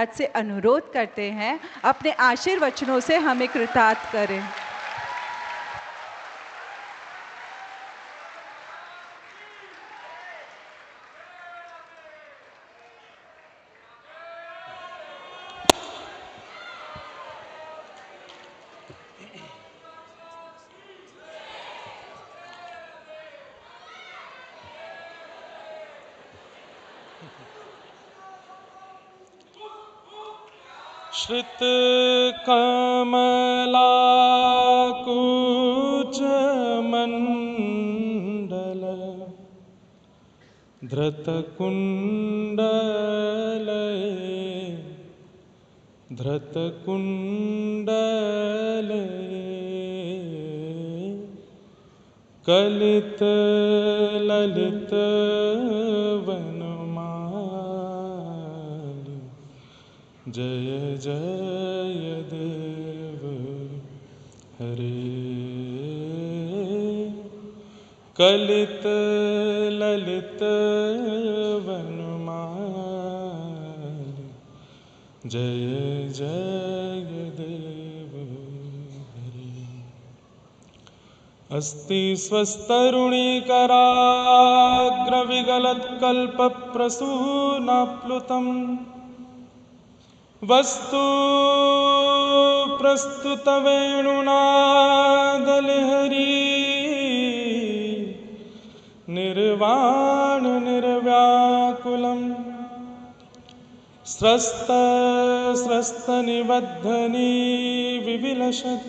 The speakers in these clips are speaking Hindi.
आज से अनुरोध करते हैं, अपने आशीर्वचनों से हमें कृतार्थ करें। श्रित कमला कुच मंडल धृत कुंडल धृत कुंडल कलित ललित वनमाली जय जय देव हरे कलित ललित वनमाली जय जय देव हरे अस्ति स्वस्तरुणीकराग्रविगलत्कल्पप्रसूनाप्लुतम् वस्तु प्रस्तुतवेणुनादलहरी निर्वाण निर्व्याकुलम् स्रस्त स्रस्तनिबद्धनी विविलसत्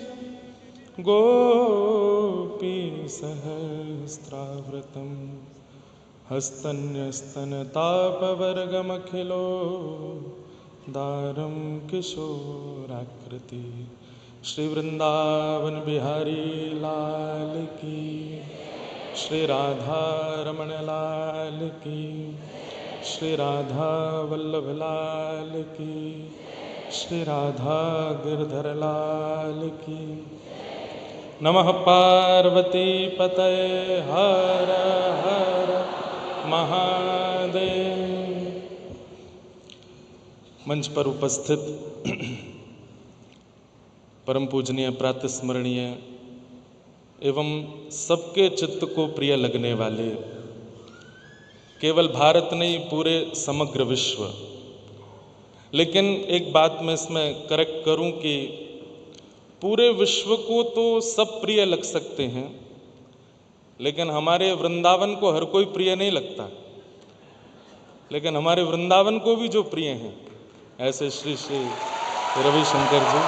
गोपी सहस्रावृतम् हस्तन्यस्तनतापवर्गमखिलो दारम किशोराकृति श्री वृंदावन बिहारी लाल की श्री राधा रमण लाल की श्री राधा वल्लभ लाल की श्री राधा गिरधर लाल की। नमः पार्वती पतये हर हर महादेव। मंच पर उपस्थित परम पूजनीय प्रातस्मरणीय एवं सबके चित्त को प्रिय लगने वाले, केवल भारत नहीं पूरे समग्र विश्व, लेकिन एक बात मैं इसमें करेक्ट करूं कि पूरे विश्व को तो सब प्रिय लग सकते हैं, लेकिन हमारे वृंदावन को हर कोई प्रिय नहीं लगता। लेकिन हमारे वृंदावन को भी जो प्रिय हैं, ऐसे श्री श्री रविशंकर जी,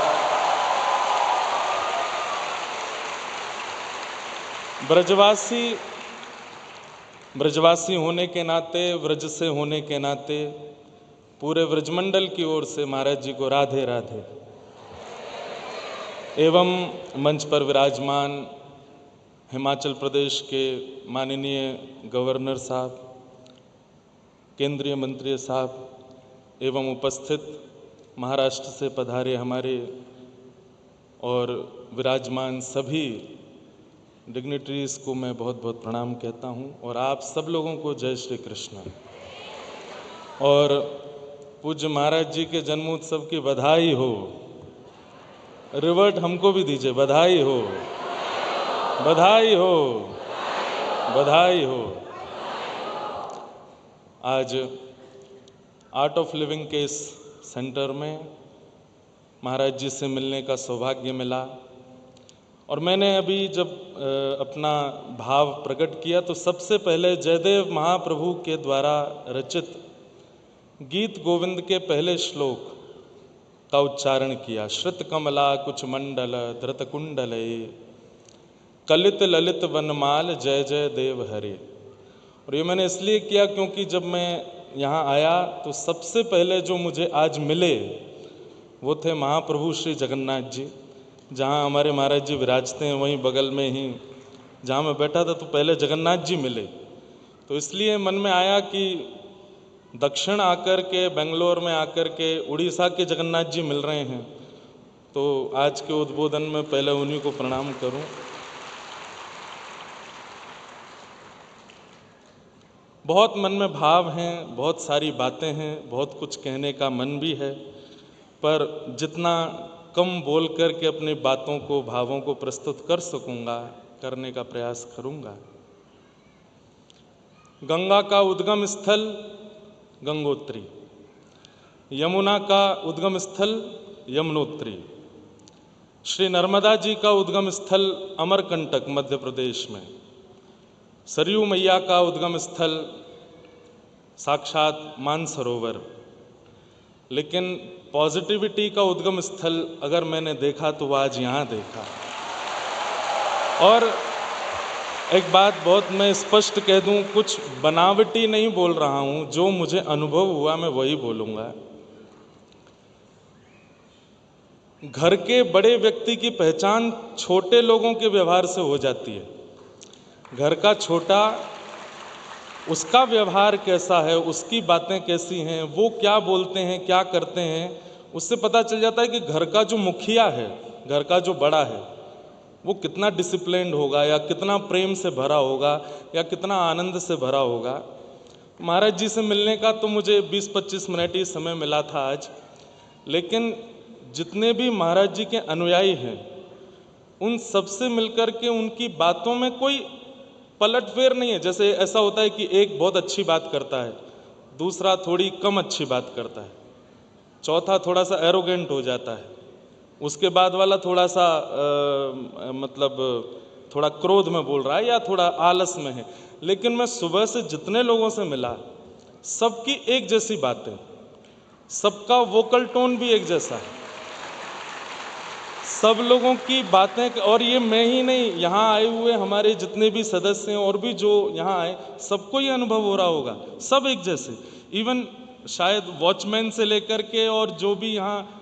ब्रजवासी होने के नाते, व्रज से होने के नाते पूरे व्रजमंडल की ओर से महाराज जी को राधे राधे। एवं मंच पर विराजमान हिमाचल प्रदेश के माननीय गवर्नर साहब, केंद्रीय मंत्री साहब एवं उपस्थित महाराष्ट्र से पधारे हमारे और विराजमान सभी डिग्निटरीज को मैं बहुत बहुत प्रणाम कहता हूं, और आप सब लोगों को जय श्री कृष्ण। और पूज्य महाराज जी के जन्मोत्सव की बधाई हो। रिवर्ट हमको भी दीजिए, बधाई हो, बधाई हो, बधाई हो। आज आर्ट ऑफ लिविंग के इस सेंटर में महाराज जी से मिलने का सौभाग्य मिला, और मैंने अभी जब अपना भाव प्रकट किया तो सबसे पहले जयदेव महाप्रभु के द्वारा रचित गीत गोविंद के पहले श्लोक का उच्चारण किया। श्रित कमला कुछ मंडल धृत कुंडले कलित ललित वनमाल जय जय देव हरे। और ये मैंने इसलिए किया क्योंकि जब मैं यहाँ आया तो सबसे पहले जो मुझे आज मिले वो थे महाप्रभु श्री जगन्नाथ जी। जहाँ हमारे महाराज जी विराजते हैं वहीं बगल में ही जहाँ मैं बैठा था तो पहले जगन्नाथ जी मिले। तो इसलिए मन में आया कि दक्षिण आकर के, बेंगलोर में आकर के उड़ीसा के जगन्नाथ जी मिल रहे हैं, तो आज के उद्बोधन में पहले उन्हीं को प्रणाम करूं। बहुत मन में भाव हैं, बहुत सारी बातें हैं, बहुत कुछ कहने का मन भी है, पर जितना कम बोल कर के अपनी बातों को, भावों को प्रस्तुत कर सकूंगा, करने का प्रयास करूंगा। गंगा का उद्गम स्थल गंगोत्री, यमुना का उद्गम स्थल यमुनोत्री, श्री नर्मदा जी का उद्गम स्थल अमरकंटक मध्य प्रदेश में, सरयू मैया का उद्गम स्थल साक्षात मानसरोवर। लेकिन पॉजिटिविटी का उद्गम स्थल अगर मैंने देखा तो वो आज यहाँ देखा। और एक बात बहुत मैं स्पष्ट कह दूं, कुछ बनावटी नहीं बोल रहा हूं, जो मुझे अनुभव हुआ मैं वही बोलूंगा। घर के बड़े व्यक्ति की पहचान छोटे लोगों के व्यवहार से हो जाती है। घर का छोटा, उसका व्यवहार कैसा है, उसकी बातें कैसी हैं, वो क्या बोलते हैं, क्या करते हैं, उससे पता चल जाता है कि घर का जो मुखिया है, घर का जो बड़ा है, वो कितना डिसिप्लिन्ड होगा, या कितना प्रेम से भरा होगा, या कितना आनंद से भरा होगा। महाराज जी से मिलने का तो मुझे 20-25 मिनट ही समय मिला था आज, लेकिन जितने भी महाराज जी के अनुयायी हैं, उन सबसे मिलकर के उनकी बातों में कोई पलटफेर नहीं है। जैसे ऐसा होता है कि एक बहुत अच्छी बात करता है, दूसरा थोड़ी कम अच्छी बात करता है, चौथा थोड़ा सा एरोगेंट हो जाता है, उसके बाद वाला थोड़ा सा मतलब थोड़ा क्रोध में बोल रहा है या थोड़ा आलस में है। लेकिन मैं सुबह से जितने लोगों से मिला, सबकी एक जैसी बातें, सबका वोकल टोन भी एक जैसा है, सब लोगों की बातें। और ये मैं ही नहीं, यहाँ आए हुए हमारे जितने भी सदस्य हैं और भी जो यहाँ आए, सबको ये अनुभव हो रहा होगा, सब एक जैसे। इवन शायद वॉचमैन से लेकर के और जो भी यहाँ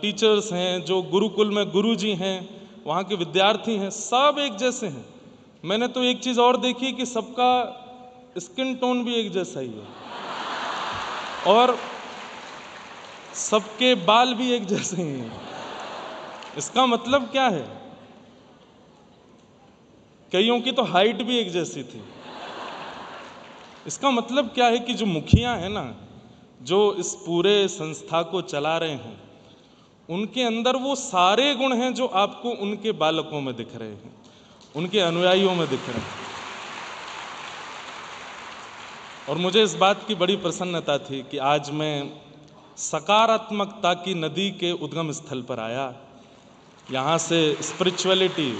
टीचर्स हैं, जो गुरुकुल में गुरुजी हैं, वहाँ के विद्यार्थी हैं, सब एक जैसे हैं। मैंने तो एक चीज़ और देखी कि सबका स्किन टोन भी एक जैसा ही है, और सबके बाल भी एक जैसे ही हैं। इसका मतलब क्या है? कईयों की तो हाइट भी एक जैसी थी। इसका मतलब क्या है कि जो मुखिया है ना, जो इस पूरे संस्था को चला रहे हैं, उनके अंदर वो सारे गुण हैं जो आपको उनके बालकों में दिख रहे हैं, उनके अनुयायियों में दिख रहे हैं। और मुझे इस बात की बड़ी प्रसन्नता थी कि आज मैं सकारात्मकता की नदी के उद्गम स्थल पर आया। यहाँ से स्पिरिचुअलिटी,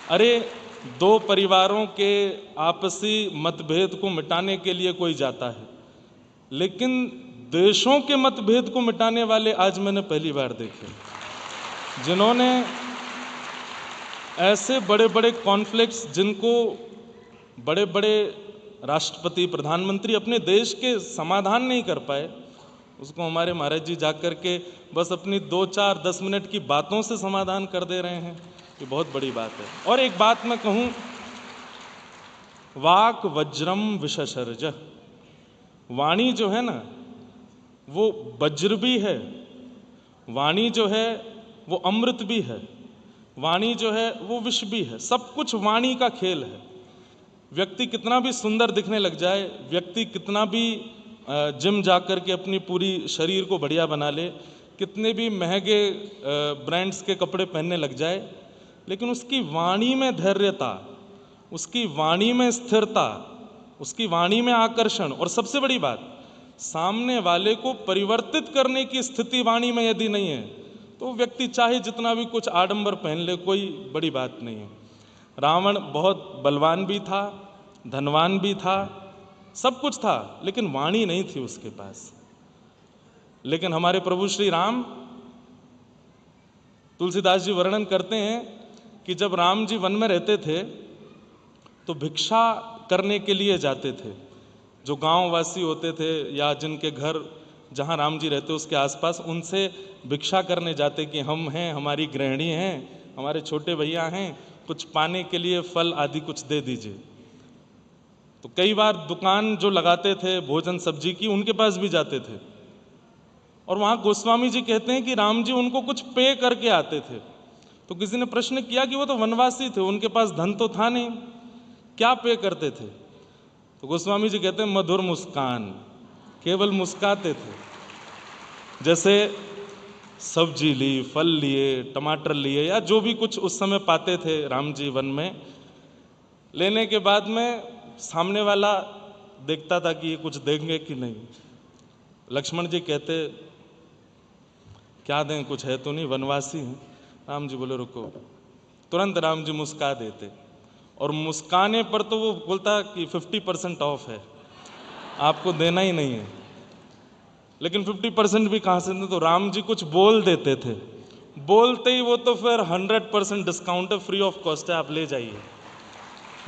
अरे दो परिवारों के आपसी मतभेद को मिटाने के लिए कोई जाता है, लेकिन देशों के मतभेद को मिटाने वाले आज मैंने पहली बार देखे, जिन्होंने ऐसे बड़े बड़े कॉन्फ्लिक्ट्स, जिनको बड़े बड़े राष्ट्रपति, प्रधानमंत्री अपने देश के समाधान नहीं कर पाए, उसको हमारे महाराज जी जाकर के बस अपनी 2-4-10 मिनट की बातों से समाधान कर दे रहे हैं। ये बहुत बड़ी बात है। और एक बात मैं कहूँ, वाक वज्रम विशसर्ज, वाणी जो है ना, वो वज्र भी है, वाणी जो है वो अमृत भी है, वाणी जो है वो विष भी है। सब कुछ वाणी का खेल है। व्यक्ति कितना भी सुंदर दिखने लग जाए, व्यक्ति कितना भी जिम जाकर के अपनी पूरी शरीर को बढ़िया बना ले, कितने भी महंगे ब्रांड्स के कपड़े पहनने लग जाए, लेकिन उसकी वाणी में धैर्यता, उसकी वाणी में स्थिरता, उसकी वाणी में आकर्षण, और सबसे बड़ी बात, सामने वाले को परिवर्तित करने की स्थिति वाणी में यदि नहीं है, तो व्यक्ति चाहे जितना भी कुछ आडंबर पहन ले, कोई बड़ी बात नहीं है। रावण बहुत बलवान भी था, धनवान भी था, सब कुछ था, लेकिन वाणी नहीं थी उसके पास। लेकिन हमारे प्रभु श्री राम, तुलसीदास जी वर्णन करते हैं कि जब राम जी वन में रहते थे तो भिक्षा करने के लिए जाते थे। जो गांववासी होते थे या जिनके घर जहां राम जी रहते उसके आसपास, उनसे भिक्षा करने जाते कि हम हैं, हमारी गृहिणी हैं, हमारे छोटे भैया हैं, कुछ पाने के लिए फल आदि कुछ दे दीजिए। तो कई बार दुकान जो लगाते थे भोजन सब्जी की, उनके पास भी जाते थे, और वहाँ गोस्वामी जी कहते हैं कि राम जी उनको कुछ पे करके आते थे। तो किसी ने प्रश्न किया कि वो तो वनवासी थे, उनके पास धन तो था नहीं, क्या पे करते थे? तो तो गोस्वामी जी कहते हैं मधुर मुस्कान, केवल मुस्काते थे। जैसे सब्जी ली, फल लिए, टमाटर लिए या जो भी कुछ उस समय पाते थे राम जी वन में, लेने के बाद में सामने वाला देखता था कि ये कुछ देंगे कि नहीं। लक्ष्मण जी कहते क्या दें, कुछ है तो नहीं, वनवासी हैं। राम जी बोले रुको, तुरंत राम जी मुस्का देते, और मुस्काने पर तो वो बोलता कि 50% ऑफ है, आपको देना ही नहीं है। लेकिन 50% भी कहाँ से दें, तो राम जी कुछ बोल देते थे, बोलते ही वो तो फिर 100% डिस्काउंट है, फ्री ऑफ कॉस्ट है, आप ले जाइए।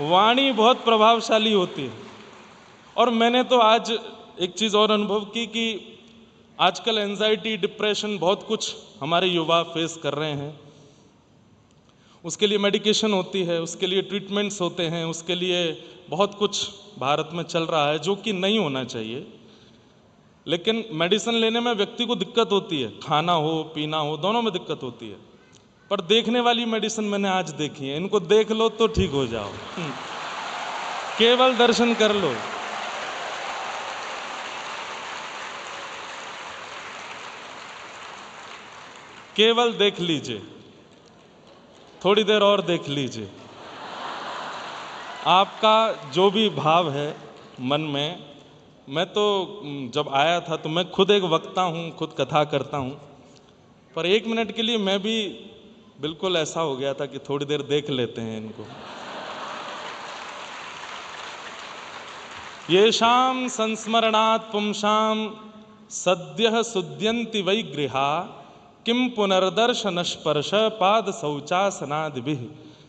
वाणी बहुत प्रभावशाली होती है। और मैंने तो आज एक चीज़ और अनुभव की कि आजकल एंजाइटी, डिप्रेशन, बहुत कुछ हमारे युवा फेस कर रहे हैं। उसके लिए मेडिकेशन होती है, उसके लिए ट्रीटमेंट्स होते हैं, उसके लिए बहुत कुछ भारत में चल रहा है जो कि नहीं होना चाहिए। लेकिन मेडिसिन लेने में व्यक्ति को दिक्कत होती है, खाना हो पीना हो दोनों में दिक्कत होती है। पर देखने वाली मेडिसिन मैंने आज देखी है, इनको देख लो तो ठीक हो जाओ। केवल दर्शन कर लो। केवल देख लीजिए, थोड़ी देर और देख लीजिए, आपका जो भी भाव है मन में। मैं तो जब आया था तो मैं खुद एक वक्ता हूँ, खुद कथा करता हूँ, पर 1 मिनट के लिए मैं भी बिल्कुल ऐसा हो गया था कि थोड़ी देर देख लेते हैं इनको। येषां संस्मरणात् पुंसां सद्यः सुद्यन्ति वै गृहा किम पुनर्दर्शन स्पर्श पाद शौचासनादिभिः।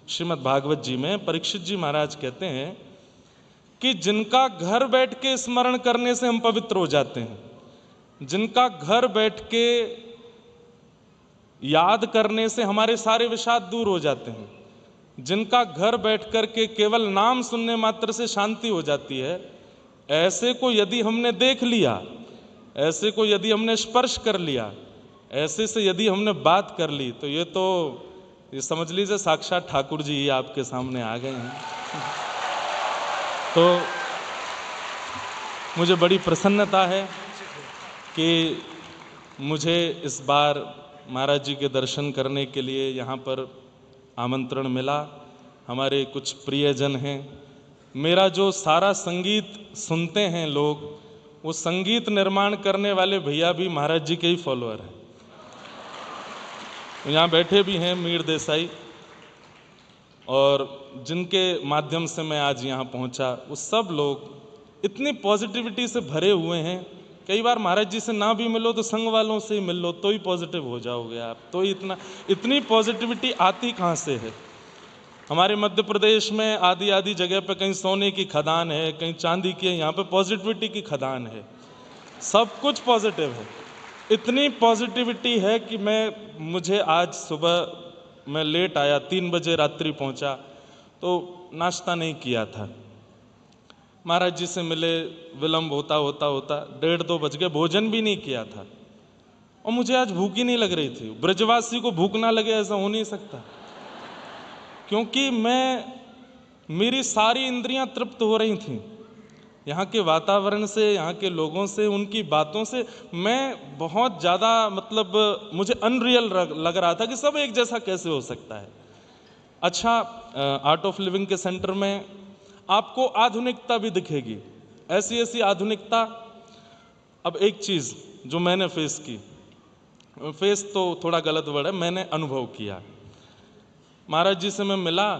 श्रीमद् भागवत जी में परीक्षित जी महाराज कहते हैं कि जिनका घर बैठ के स्मरण करने से हम पवित्र हो जाते हैं, जिनका घर बैठ के याद करने से हमारे सारे विषाद दूर हो जाते हैं, जिनका घर बैठ कर के केवल नाम सुनने मात्र से शांति हो जाती है, ऐसे को यदि हमने देख लिया, ऐसे को यदि हमने स्पर्श कर लिया, ऐसे से यदि हमने बात कर ली, तो ये समझ लीजिए साक्षात ठाकुर जी ही आपके सामने आ गए हैं। तो मुझे बड़ी प्रसन्नता है कि मुझे इस बार महाराज जी के दर्शन करने के लिए यहाँ पर आमंत्रण मिला। हमारे कुछ प्रियजन हैं, मेरा जो सारा संगीत सुनते हैं लोग, वो संगीत निर्माण करने वाले भैया भी महाराज जी के ही फॉलोअर हैं। यहाँ बैठे भी हैं मीर देसाई, और जिनके माध्यम से मैं आज यहाँ पहुँचा, वो सब लोग इतनी पॉजिटिविटी से भरे हुए हैं। कई बार महाराज जी से ना भी मिलो तो संग वालों से ही मिल लो तो ही पॉजिटिव हो जाओगे आप। तो इतनी पॉजिटिविटी आती कहाँ से है? हमारे मध्य प्रदेश में आदि जगह पे कहीं सोने की खदान है, कहीं चांदी की है, यहाँ पे पॉजिटिविटी की खदान है, सब कुछ पॉजिटिव है। इतनी पॉजिटिविटी है कि मुझे आज सुबह मैं लेट आया, 3 बजे रात्रि पहुँचा, तो नाश्ता नहीं किया था। महाराज जी से मिले, विलम्ब होता 1:30-2 बज गए, भोजन भी नहीं किया था, और मुझे आज भूख ही नहीं लग रही थी। ब्रजवासी को भूख ना लगे ऐसा हो नहीं सकता, क्योंकि मेरी सारी इंद्रियां तृप्त हो रही थीं। यहाँ के वातावरण से, यहाँ के लोगों से, उनकी बातों से मैं बहुत ज़्यादा मुझे अनरियल लग रहा था कि सब एक जैसा कैसे हो सकता है। अच्छा, आर्ट ऑफ लिविंग के सेंटर में आपको आधुनिकता भी दिखेगी, ऐसी ऐसी आधुनिकता। अब एक चीज़ जो मैंने फेस की, फेस तो थोड़ा गलत वर्ड है, मैंने अनुभव किया। महाराज जी से मैं मिला,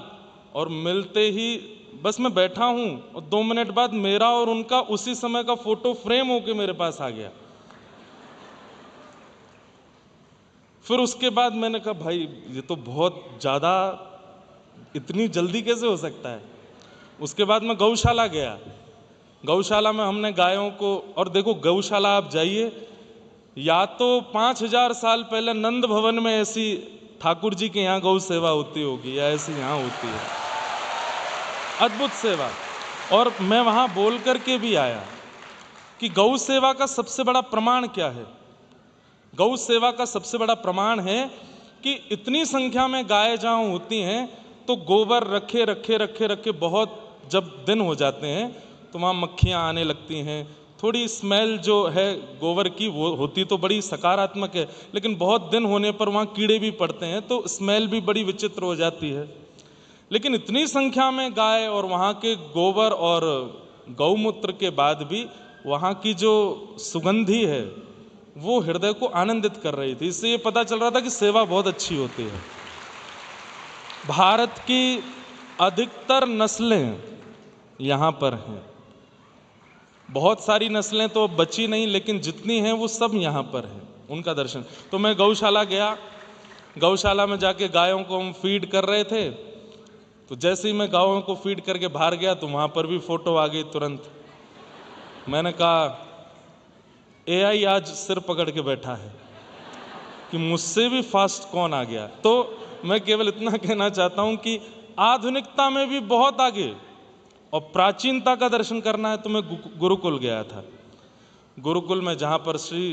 और मिलते ही बस मैं बैठा हूँ और 2 मिनट बाद मेरा और उनका उसी समय का फोटो फ्रेम होके मेरे पास आ गया। फिर उसके बाद मैंने कहा भाई ये तो बहुत ज़्यादा, इतनी जल्दी कैसे हो सकता है। उसके बाद मैं गौशाला गया, गौशाला में हमने गायों को, और देखो गौशाला आप जाइए, या तो 5000 साल पहले नंद भवन में ऐसी ठाकुर जी के यहाँ गौ सेवा होती होगी, या ऐसी यहाँ होती है, अद्भुत सेवा। और मैं वहाँ बोल करके भी आया कि गौ सेवा का सबसे बड़ा प्रमाण क्या है। गौ सेवा का सबसे बड़ा प्रमाण है कि इतनी संख्या में गाय जहाँ होती हैं, तो गोबर रखे रखे बहुत जब दिन हो जाते हैं, तो वहाँ मक्खियाँ आने लगती हैं। थोड़ी स्मेल जो है गोबर की वो होती तो बड़ी सकारात्मक है, लेकिन बहुत दिन होने पर वहाँ कीड़े भी पड़ते हैं तो स्मेल भी बड़ी विचित्र हो जाती है। लेकिन इतनी संख्या में गाय और वहाँ के गोबर और गौमूत्र के बाद भी वहाँ की जो सुगंधी है वो हृदय को आनंदित कर रही थी। इससे ये पता चल रहा था कि सेवा बहुत अच्छी होती है। भारत की अधिकतर नस्लें यहाँ पर हैं। बहुत सारी नस्लें तो बची नहीं, लेकिन जितनी हैं वो सब यहाँ पर हैं। उनका दर्शन। तो मैं गौशाला गया, गौशाला में जाके गायों को हम फीड कर रहे थे, तो जैसे ही मैं गायों को फीड करके बाहर गया तो वहाँ पर भी फोटो आ गई तुरंत। मैंने कहा एआई आज सिर पकड़ के बैठा है कि मुझसे भी फास्ट कौन आ गया। तो मैं केवल इतना कहना चाहता हूँ कि आधुनिकता में भी बहुत आगे और प्राचीनता का दर्शन करना है तो मैं गुरुकुल गया था। गुरुकुल में जहाँ पर श्री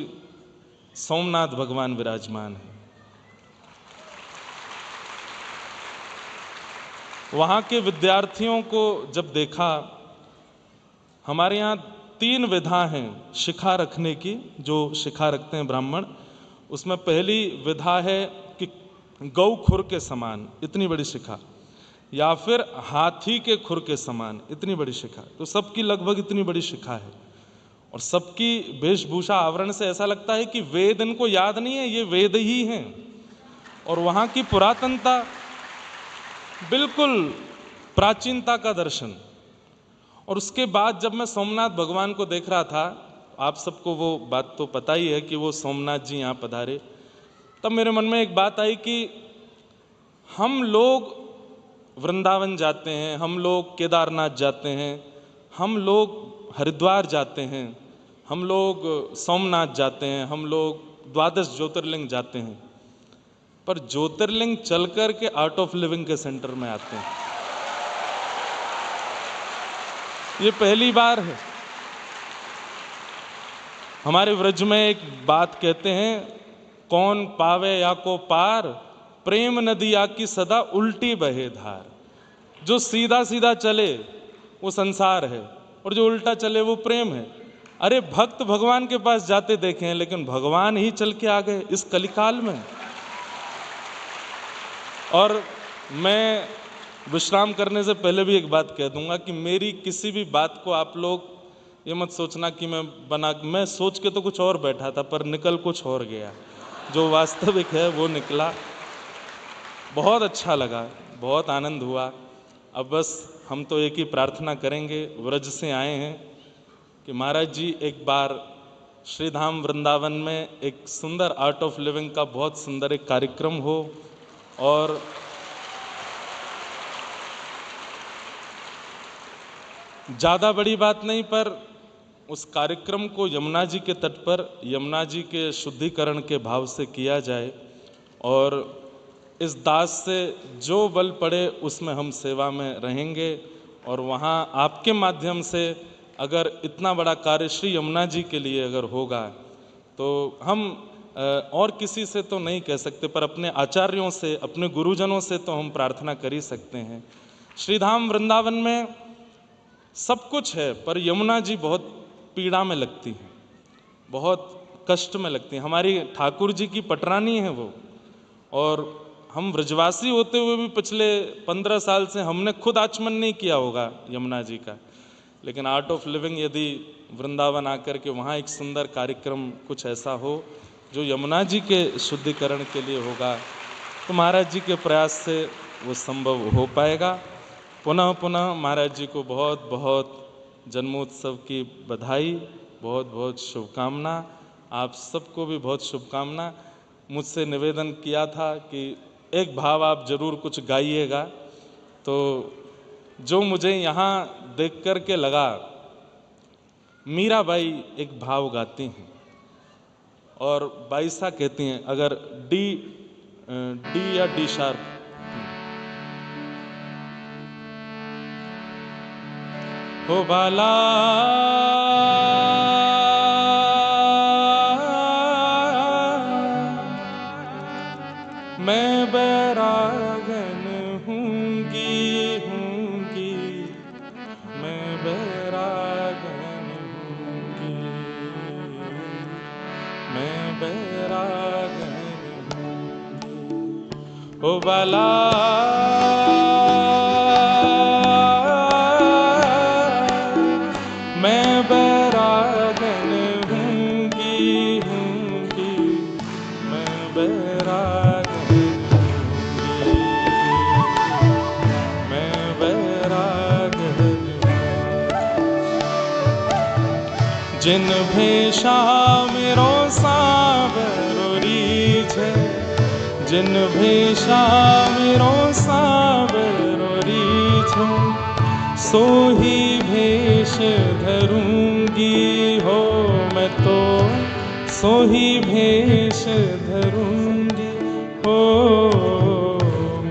सोमनाथ भगवान विराजमान है, वहाँ के विद्यार्थियों को जब देखा, हमारे यहाँ 3 विधा हैं शिखा रखने की, जो शिखा रखते हैं ब्राह्मण। उसमें पहली विधा है कि गौ खुर के समान इतनी बड़ी शिखा, या फिर हाथी के खुर के समान इतनी बड़ी शिखा। तो सबकी लगभग इतनी बड़ी शिखा है और सबकी वेशभूषा आवरण से ऐसा लगता है कि वेद इनको याद नहीं है, ये वेद ही हैं। और वहाँ की पुरातनता, बिल्कुल प्राचीनता का दर्शन। और उसके बाद जब मैं सोमनाथ भगवान को देख रहा था, आप सबको वो बात तो पता ही है कि वो सोमनाथ जी यहाँ पधारे, तब मेरे मन में एक बात आई कि हम लोग वृंदावन जाते हैं, हम लोग केदारनाथ जाते हैं, हम लोग हरिद्वार जाते हैं, हम लोग सोमनाथ जाते हैं, हम लोग 12 ज्योतिर्लिंग जाते हैं, पर ज्योतिर्लिंग चल कर के आर्ट ऑफ लिविंग के सेंटर में आते हैं। ये पहली बार है। हमारे व्रज में एक बात कहते हैं, कौन पावे या को पार, प्रेम नदी या की सदा उल्टी बहे धार। जो सीधा सीधा चले वो संसार है और जो उल्टा चले वो प्रेम है। अरे भक्त भगवान के पास जाते देखे हैं, लेकिन भगवान ही चल के आ गए इस कलिकाल में। और मैं विश्राम करने से पहले भी एक बात कह दूंगा कि मेरी किसी भी बात को आप लोग ये मत सोचना कि मैं सोच के तो कुछ और बैठा था पर निकल कुछ और गया। जो वास्तविक है वो निकला। बहुत अच्छा लगा, बहुत आनंद हुआ। अब बस हम तो एक ही प्रार्थना करेंगे, व्रज से आए हैं, कि महाराज जी एक बार श्रीधाम वृंदावन में एक सुंदर आर्ट ऑफ लिविंग का बहुत सुंदर एक कार्यक्रम हो, और ज़्यादा बड़ी बात नहीं पर उस कार्यक्रम को यमुना जी के तट पर यमुना जी के शुद्धिकरण के भाव से किया जाए, और इस दास से जो बल पड़े उसमें हम सेवा में रहेंगे। और वहाँ आपके माध्यम से अगर इतना बड़ा कार्य श्री यमुना जी के लिए अगर होगा तो हम और किसी से तो नहीं कह सकते, पर अपने आचार्यों से, अपने गुरुजनों से तो हम प्रार्थना कर ही सकते हैं। श्रीधाम वृंदावन में सब कुछ है, पर यमुना जी बहुत पीड़ा में लगती हैं, बहुत कष्ट में लगती हैं। हमारी ठाकुर जी की पटरानी है वो, और हम व्रजवासी होते हुए भी पिछले 15 साल से हमने खुद आचमन नहीं किया होगा यमुना जी का। लेकिन आर्ट ऑफ लिविंग यदि वृंदावन आकर के वहाँ एक सुंदर कार्यक्रम कुछ ऐसा हो जो यमुना जी के शुद्धिकरण के लिए होगा, तो महाराज जी के प्रयास से वो संभव हो पाएगा। पुनः पुनः महाराज जी को बहुत बहुत जन्मोत्सव की बधाई, बहुत बहुत शुभकामना। आप सबको भी बहुत शुभकामना। मुझसे निवेदन किया था कि एक भाव आप जरूर कुछ गाइएगा, तो जो मुझे यहाँ देख कर के लगा, मीराबाई एक भाव गाती हैं और बाईसा कहती हैं, अगर डी या डी शार्प, हो बाला मैं बैरागन हूँगी, मैं बैरागन ओ बाला मैं बैरागन हूँगी मैं बैरागन हूँगी मैं बैरागन जिन भेषा मेरो सावरो रीझे जिन भेषा मेरो सावरो रीझे सोही भेष धरूंगी हो मैं तो सोही भेष धरूंगी हो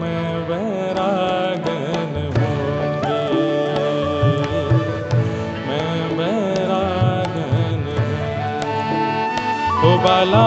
मैं बैरागन हूँगी मैं बैरागन हूँ ओ बाला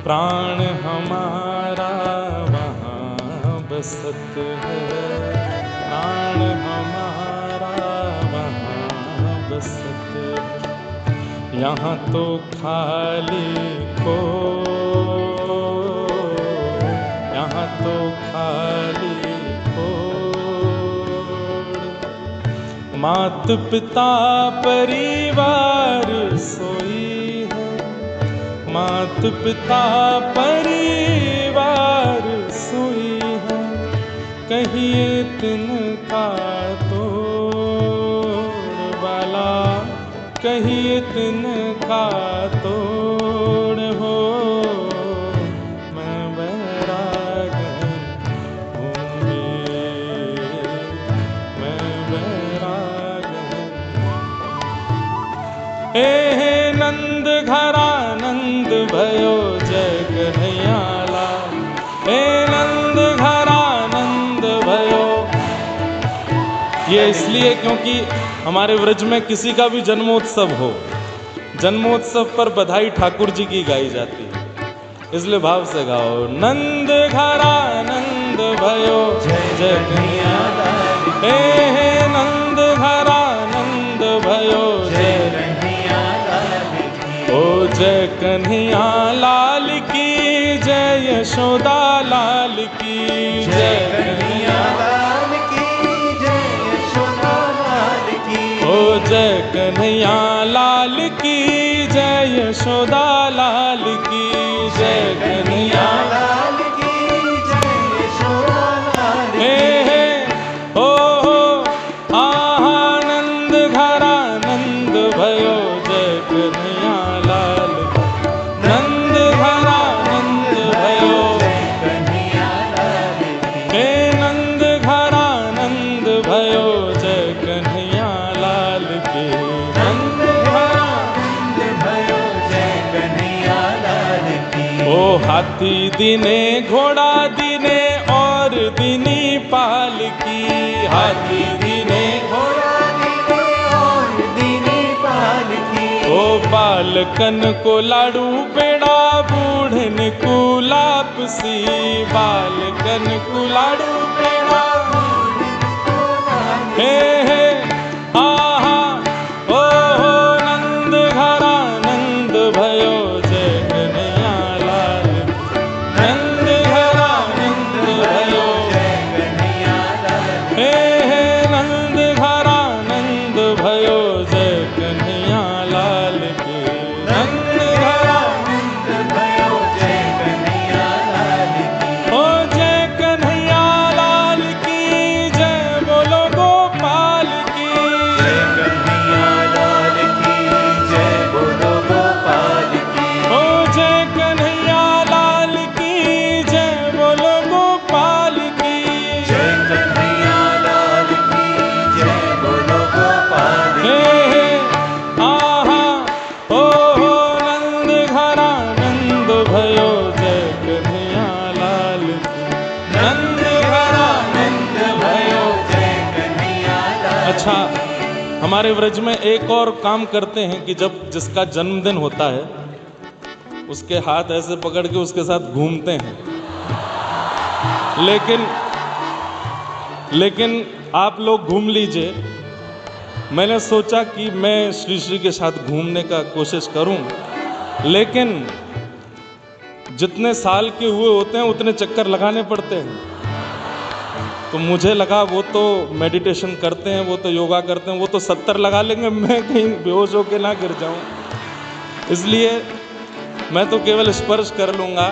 प्राण हमारा वहाँ बसत है प्राण हमारा वहाँ बसत है यहाँ तो खाली को यहाँ तो खाली को मात पिता परिवार सोई मात पिता परिवार सोई है कहिए तिनका तोड़ बाला कहिए तिनका तोड़ हो मैं बैरागन हूँगी मैं बैरागन हे नंद घरा नंद भयो जय कन्हैया लाल हे नंद घरा नंद भयो। ये इसलिए क्योंकि हमारे व्रज में किसी का भी जन्मोत्सव हो जन्मोत्सव पर बधाई ठाकुर जी की गाई जाती है इसलिए भाव से गाओ नंद घरा नंद भयो जय कन्हैया लाल हे नंद घरा नंद भयो जय कन्हैया लाल ओ जय कन्हैया लाल की जय यशोदा लाल की जय कन्हैया लाल की जय यशोदा लाल की ओ जय कन्हैया लाल की जय यशोदा लाल की जय कन्हैया लाल की जय यशोदा लाल की ओ आनंद घरा नंद भयो जय कन्हैया लाल नंद घरा नंद भयो जय कन्हैया लाल हे नंद घरा नंद भयो जय कन्हैया लाल के नंद घरा नंद भयो जय कन्हैया लाल की ओ हाथी दिने घोड़ा दिने और दिनी पाल की हाथी दिने घोड़ा दिने और दिनी पाल की ओ बालकन को लाडू पेड़ा बूढ़न को लापसी बालकन को लाडू पेड़ा हे आहा ओ नंद घरा नंद भयो जय कन्हैया लाल नंद घरा नंद भयो जय कन्हैया लाल हे नंद घरा नंद भयो जय कन्हैया लाल के नंद घरा नंद भयो जय कन्हैया लाल की ओ जय कन्हैया लाल की जय बोलो गोपाल हमारे व्रज में एक और काम करते हैं कि जब जिसका जन्मदिन होता है उसके हाथ ऐसे पकड़ के उसके साथ घूमते हैं। लेकिन आप लोग घूम लीजिए, मैंने सोचा कि मैं श्री श्री के साथ घूमने का कोशिश करूं, लेकिन जितने साल के हुए होते हैं उतने चक्कर लगाने पड़ते हैं। तो मुझे लगा वो तो मेडिटेशन करते हैं, वो तो योगा करते हैं, वो तो 70 लगा लेंगे, मैं कहीं बेहोश होके ना गिर जाऊं, इसलिए मैं तो केवल स्पर्श कर लूँगा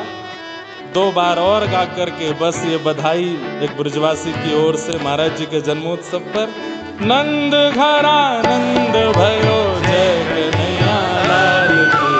2 बार और गा करके। बस ये बधाई एक ब्रजवासी की ओर से महाराज जी के जन्मोत्सव पर। नंद घरा नंद भयो जय कन्हैया लाल की,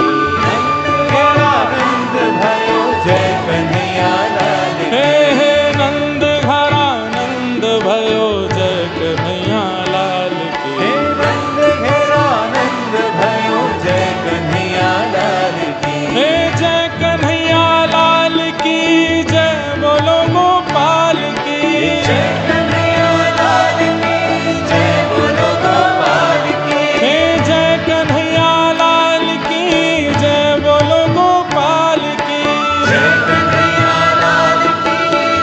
नंद घरा नंद भयो जय कन्हैया लाल की, हे नंद घरा नंद भयो जय कन्हैया लाल की, हे नंद घरा नंद भयो जय कन्हैया लाल की, हे जय कन्हैया लाल की जय, बोलो गोपाल की जय कन्हैया लाल की जय, बोलो गोपाल की, हे जय कन्हैया लाल की जय, बोलो गोपाल की, जय कन्हैया लाल की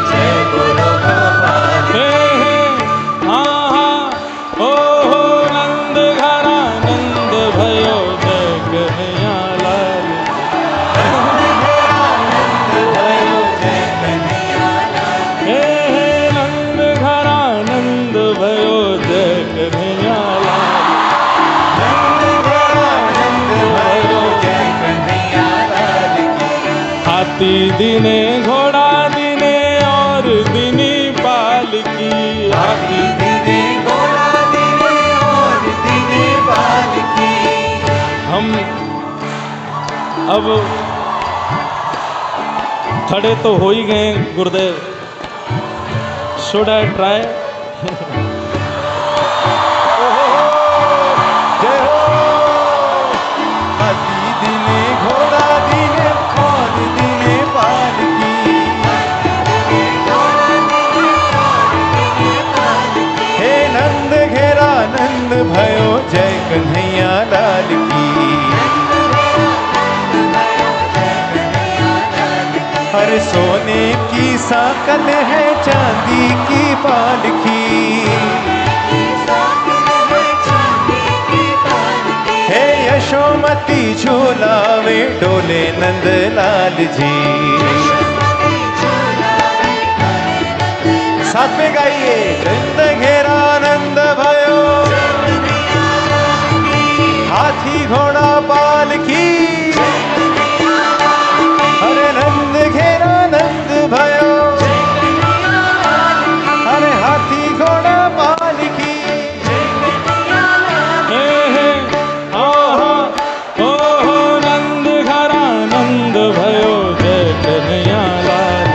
जय, बोलो गोपाल की, ओ हो नंद घरा नंद भयो जय कन्हैया लाल की, नंद भयो जय कन्हैया लाल की, हे नंद घरा नंद भयो जय कन्हैया लाल की, नंद घरा नंद भयो जय कन्हैया लाल की, हाथी दिने घोड़ा दिने और दिनी पालकी, हाथी दिने घोड़ा दिने और दिने पालकी। हम अब खड़े तो हो ही गए गुरुदेव, शुड आई ट्राई? जय हो। हाथी दिने घोड़ा दिने और दिने पालकी, हे नंद घेरा नंद भयो जय कन्हैया लाल की, हर सोने की साकल है चांदी की पालकी, हे यशोमती झूलावे डोले नंद लाल जी। साथ में गाइए, नंद घेरा नंद भयो, हाथी घोड़ा पालकी, अरे नंद घेरा नंद भयो, अरे हाथी घोड़ा पालकी, हे ओ हो नंद घरा नंद भयो जय कन्हैया लाल।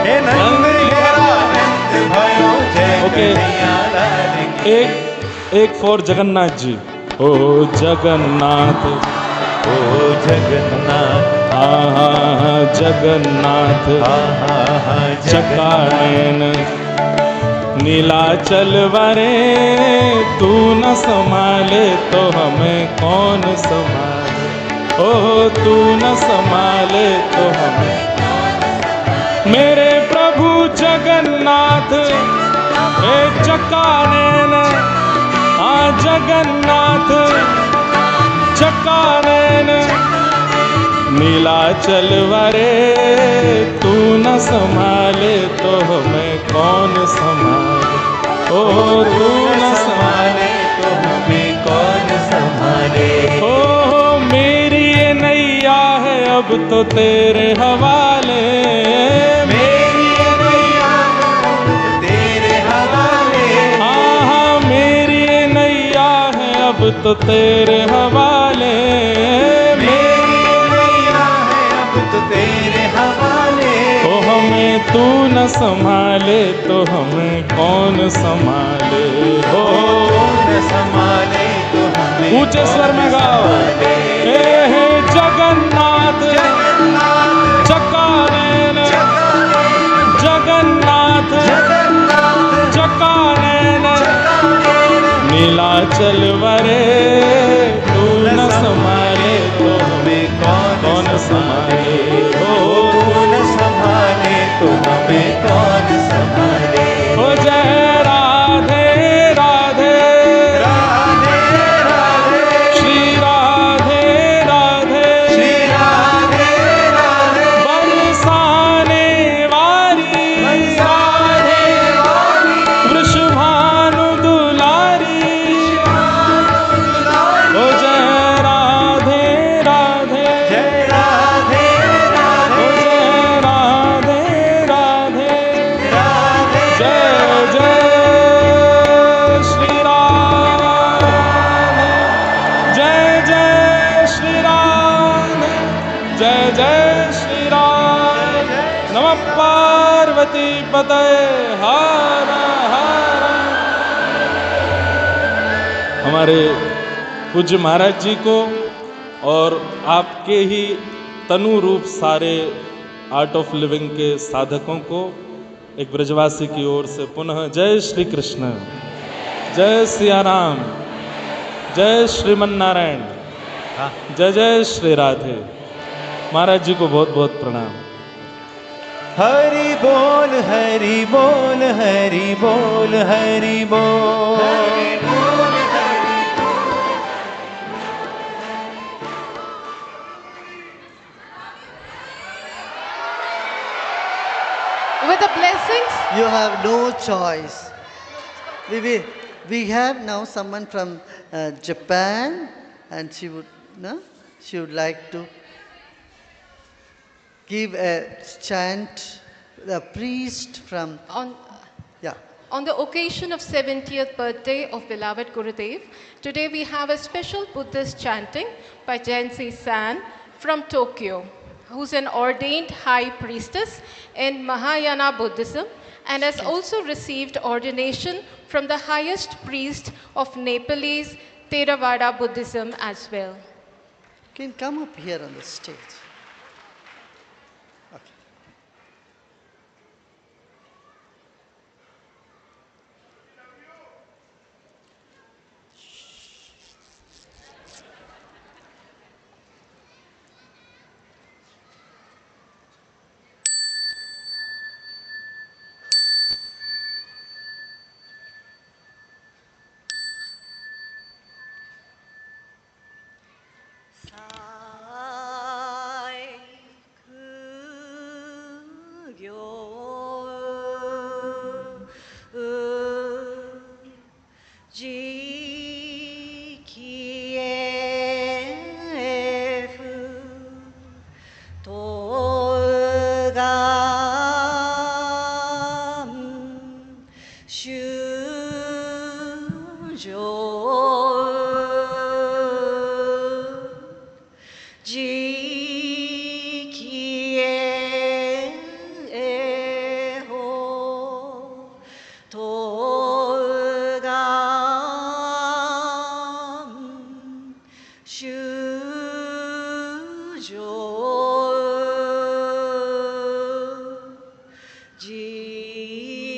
हे नंद घेरा नंद भयो जय ओके। कन्हैया लाल की। एक फॉर जगन्नाथ जी। ओ जगन्नाथ, ओ जगन्नाथ, जगन्नाथ जगन्नाथ, चकानैन नीलाचल वरे, तू न संभाले तो हमें कौन संभाले, ओ तू न संभाले तो हमें। मेरे प्रभु जगन्नाथ हे चकानैन, जगन्नाथ चकानैन नीलाचल वरे, तू न संभाले तो हमें कौन संभाले, ओ तू न संभाले तो हमें कौन संभाले। ओ मेरी ये नैया है अब तो तेरे हवाले, मेरी नैया तेरे हवाले, हाँ मेरी ये नैया है अब तो तेरे हवाले, मेरी नैया है अब तो तेरे हवाले। ओ हमें तू न संभाले तो हमें कौन संभाले, हो कौन संभाले तो हमें ऊंचे स्वर में कौन गाओ, संभाले। हे जगन्नाथ जगन्नाथ, चकानैन, जगन्नाथ जगन्नाथ, चकानैन नीलाचल वरे तू न समारे तो हमें कौन संभाले हो तू न संभाले तो हमें कौन संभाले। हो जय राधे राधे राधे राधे श्री राधे राधे श्री राधे राधे बरसाने वाली राधे वाली वृषभानु दुलारी हो जय राधे राधे जय राधे हो राधे जय राधे राधे राधे जय जय श्री राधे जय जय श्री राधे जय जय श्री राधे नमः पार्वती पतये हर हर। हमारे पूज्य महाराज जी को और आपके ही तनु रूप सारे आर्ट ऑफ लिविंग के साधकों को एक ब्रजवासी की ओर से पुनः जय श्री कृष्ण, जय सिया राम, जय श्रीमन नारायण, जय जय श्री राधे। महाराज जी को बहुत बहुत प्रणाम। हरि बोल हरि बोल हरि बोल हरि बोल। With the blessings, You have no choice. We have now someone from Japan, and she would like to give a chant. The priest from yeah. on the occasion of 70th birthday of beloved Gurudev, today we have a special Buddhist chanting by Jensi San from Tokyo, who's an ordained high priestess in Mahayana Buddhism and has also received ordination from the highest priest of Nepalese Theravada Buddhism as well. Can come up here on the stage.